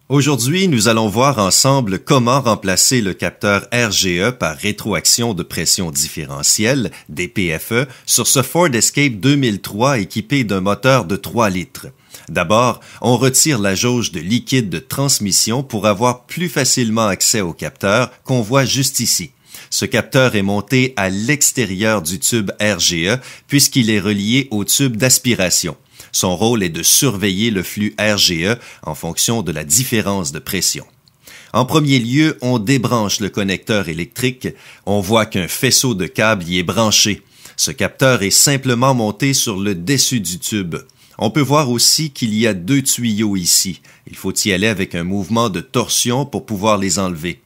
Aujourd'hui, nous allons voir ensemble comment remplacer le capteur RGE par rétroaction de pression différentielle, DPFE, sur ce Ford Escape 2003 équipé d'un moteur de 3 litres. D'abord, on retire la jauge de liquide de transmission pour avoir plus facilement accès au capteur qu'on voit juste ici. Ce capteur est monté à l'extérieur du tube RGE puisqu'il est relié au tube d'aspiration. Son rôle est de surveiller le flux RGE en fonction de la différence de pression. En premier lieu, on débranche le connecteur électrique. On voit qu'un faisceau de câbles y est branché. Ce capteur est simplement monté sur le dessus du tube. On peut voir aussi qu'il y a 2 tuyaux ici. Il faut y aller avec un mouvement de torsion pour pouvoir les enlever.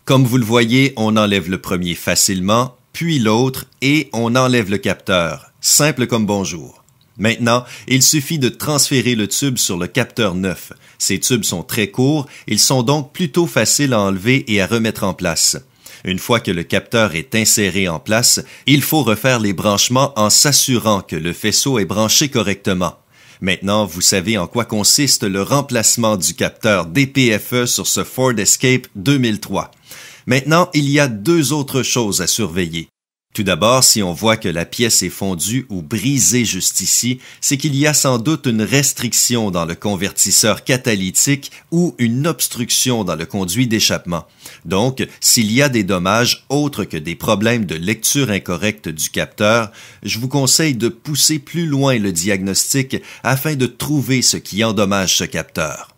Comme vous le voyez, on enlève le premier facilement, puis l'autre, et on enlève le capteur. Simple comme bonjour. Maintenant, il suffit de transférer le tube sur le capteur neuf. Ces tubes sont très courts, ils sont donc plutôt faciles à enlever et à remettre en place. Une fois que le capteur est inséré en place, il faut refaire les branchements en s'assurant que le faisceau est branché correctement. Maintenant, vous savez en quoi consiste le remplacement du capteur DPFE sur ce Ford Escape 2003. Maintenant, il y a 2 autres choses à surveiller. Tout d'abord, si on voit que la pièce est fondue ou brisée juste ici, c'est qu'il y a sans doute une restriction dans le convertisseur catalytique ou une obstruction dans le conduit d'échappement. Donc, s'il y a des dommages autres que des problèmes de lecture incorrecte du capteur, je vous conseille de pousser plus loin le diagnostic afin de trouver ce qui endommage ce capteur.